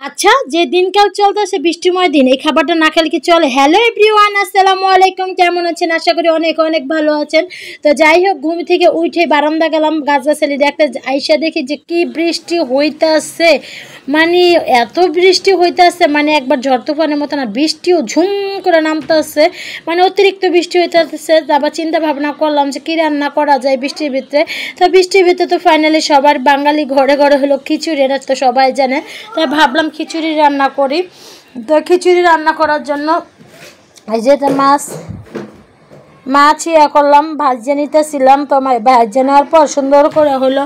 আচ্ছা, যে দিনকাল চলতেছে বৃষ্টিময় দিন, এই খাবারটা না খেলে কি চলে? হ্যালো এভরিওয়ান, আসসালামু আলাইকুম। কেমন আছেন? আশা করি অনেক অনেক ভালো আছেন। তো যাই হোক, ঘুম থেকে উঠে বারান্দা গেলাম, গাছগাছালি দেখতে আইসা দেখি যে কি বৃষ্টি হইতাছে, মানে এত বৃষ্টি হইতাছে, মানে একবার ঝড় তুফানের মতো না, বৃষ্টিও ঝুম করে নামতেছে, মানে অতিরিক্ত বৃষ্টি হইতেছে। আবার চিন্তা ভাবনা করলাম যে কী রান্না করা যায় বৃষ্টির ভিতরে। তো বৃষ্টির ভিতরে তো ফাইনালি সবার বাঙালি ঘরে ঘরে হলো খিচুড়ি, এটা তো সবাই জানে। তাই ভাবলাম খিচুড়ি রান্না করি। তো খিচুড়ি রান্না করার জন্য এই যে মাছ ইয়া করলাম, ভাজিয়ে নিতেছিলাম। তো ভাজিয়ে নেওয়ার পর সুন্দর করে হলো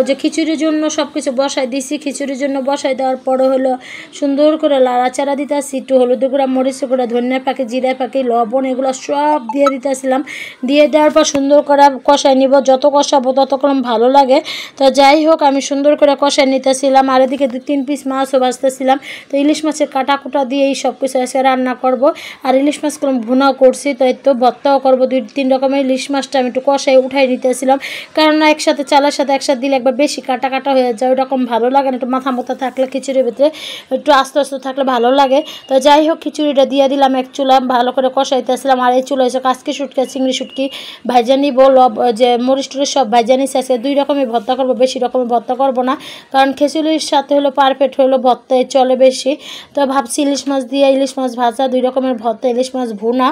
যে খিচুড়ির জন্য সব কিছু বসাই দিছি। খিচুড়ির জন্য বসাই দেওয়ার পরে হলো সুন্দর করে লাড়াচাড়া দিতেছি, একটু হলুদের গুঁড়া, মরিচের গুঁড়া, ধনিয়া পাখি, জিরা পাখি, লবণ, এগুলো সব দিয়ে দিতেছিলাম। দিয়ে দেওয়ার পর সুন্দর করে কষাই নিব, যত কষাবো ততক্ষণ ভালো লাগে। তো যাই হোক, আমি সুন্দর করে কষাই নিতেছিলাম, আর এদিকে 2-3 পিস মাছও ভাজতেছিলাম। তো ইলিশ মাছের কাটা কুটা দিয়ে এই সব কিছু আজকে রান্না করব। আর ইলিশ মাছগুলো ভুনাও করছি, তো এই তো ভর্তাও করবো। 2-3 রকমের ইলিশ মাছটা আমি একটু কষাই উঠাই নিতেছিলাম, কারণ একসাথে চালের সাথে একসাথে দিলে একবার বেশি কাটা কাটা হয়ে যায়, ওইরকম ভালো লাগে না। একটু মাথা মতো থাকলে খিচুড়ির ভিতরে একটু আস্তে আস্তে থাকলে ভালো লাগে। তো যাই হোক, খিচুড়িটা দিয়ে দিলাম এক চুলা, ভালো করে কষাইতেছিলাম। আর এই চুলা হচ্ছে কাজকি শুটকি, চিংড়ি শুটকি ভাজা নিব, যে মরিচ টরিচ সব ভাজা নিচ্ছে। আজকে 2 রকমের ভর্তা করবো, বেশি রকমের ভর্তা করবো না, কারণ খিচুড়ির সাথে হলো পারফেক্ট হলো ভর্তায় চলে বেশি। তো ভাবছি ইলিশ মাছ দিয়ে ইলিশ মাছ ভাজা, 2 রকমের ভর্তা, ইলিশ মাছ ভুনা,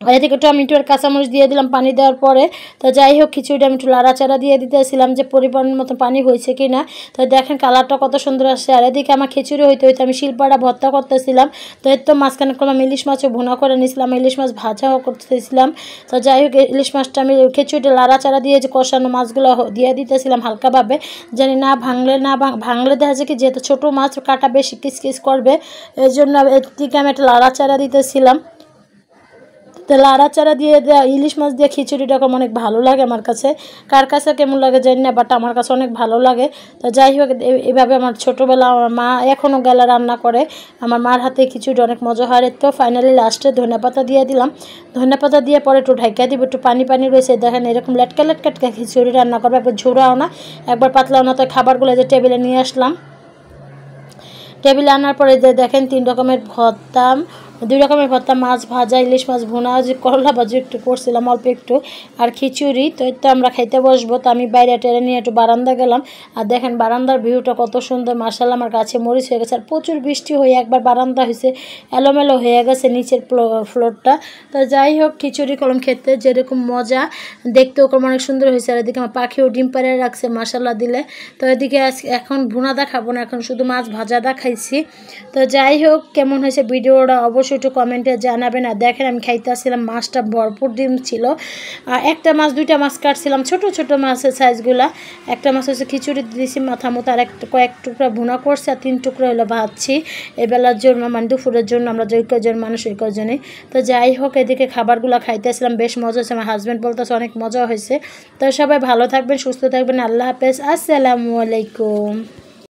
আর এদিকে টমেটো আর কাঁচামরিচ দিয়ে দিলাম পানি দেওয়ার পরে। তো যাই হোক, খিচুড়িটা আমি একটু লাড়াচাড়া দিয়ে দিতেছিলাম যে পরিমাণ মতো পানি হয়েছে কি না। তো দেখেন কালারটা কত সুন্দর আসছে। আর এদিকে আমার খিচুড়ি হইতে হইতে আমি শিলপাড়া ভর্তা করতেছিলাম। তো এর তো মাঝখানে করলাম ইলিশ মাছও ভুনা করে নিয়েছিলাম, ইলিশ মাছ ভাজাও করতেছিলাম। তো যাই হোক, ইলিশ মাছটা আমি খিচুড়িটা লাড়াচাড়া দিয়ে যে কষানো মাছগুলো দিয়ে দিতেছিলাম হালকাভাবে, জানি না ভাঙলে দেখা যায় কি, যেহেতু ছোটো মাছ কাটা বেশি কিস করবে, এই জন্য এদিকে আমি একটা লাড়াচাড়া দিতেছিলাম। তো লাড়াচাড়া দিয়ে দেওয়া ইলিশ মাছ দিয়ে খিচুড়িটা অনেক ভালো লাগে আমার কাছে, কার কাছে কেমন লাগে জানি না, বাট আমার কাছে অনেক ভালো লাগে। তো যাই হোক, এইভাবে আমার ছোটোবেলা আমার মা এখনও গেলে রান্না করে, আমার মার হাতে খিচুড়ি অনেক মজা হয়। তো ফাইনালি লাস্টে ধনেপাতা দিয়ে দিলাম, ধনেপাতা দিয়ে পরে একটু ঢাকা দিব, একটু পানি পানি রয়েছে। দেখেন এরকম লেটকা লেটকা খিচুড়ি রান্না করবো, একবার ঝোড়াও না একবার পাতলাও না। তো খাবারগুলো যে টেবিলে নিয়ে আসলাম, টেবিলে আনার পরে যে দেখেন 3 রকমের ভর্তা, 2 রকমের ভর্তা, মাছ ভাজা, ইলিশ মাছ ভুনা, যে করলা ভাজি একটু করছিলাম অল্প একটু, আর খিচুড়ি। তো এই তো আমরা খাইতে বসবো। তো আমি বাইরে টেরে নিয়ে একটু বারান্দা গেলাম, আর দেখেন বারান্দার ভিউটা কত সুন্দর, মার্শাল্লাহ। আমার গাছে মরিচ হয়ে গেছে, আর প্রচুর বৃষ্টি হয়ে একবার বারান্দা হয়েছে এলোমেলো হয়ে গেছে নিচের ফ্লোরটা। তো যাই হোক, খিচুড়ি কলম খেতে যেরকম মজা, দেখতেও কলম অনেক সুন্দর হয়েছে। আর এদিকে আমার পাখিও ডিম পাড়ে রাখছে মার্শাল্লাহ দিলে। তো এদিকে এখন ভুনাদা খাবো না, এখন শুধু মাছ ভাজাদা খাইছি। তো যাই হোক, কেমন হয়েছে ভিডিওটা অবশ্যই একটু কমেন্টে জানাবেন। আর দেখেন আমি খাইতে আসছিলাম, মাছটা ভরপুর ডিম ছিল। আর একটা মাছ 2টা মাছ কাটছিলাম, ছোট ছোট মাছের সাইজগুলা। একটা মাছ হচ্ছে খিচুড়ি দিয়েছি মাথা মতো, আর কয়েক টুকরা ভুনা করছে, আর 3 টুকরা হলো ভাজছি এবেলার জন্য, মানে দুপুরের জন্য, আমরা যে কজন মানুষ ওই কজনে। তো যাই হোক, এদিকে খাবারগুলো খাইতে আসলাম, বেশ মজা হয়েছে। আমার হাজব্যান্ড বলতেছে অনেক মজা হয়েছে। তো সবাই ভালো থাকবেন, সুস্থ থাকবেন, আল্লাহ হাফেজ, আসসালামু আলাইকুম।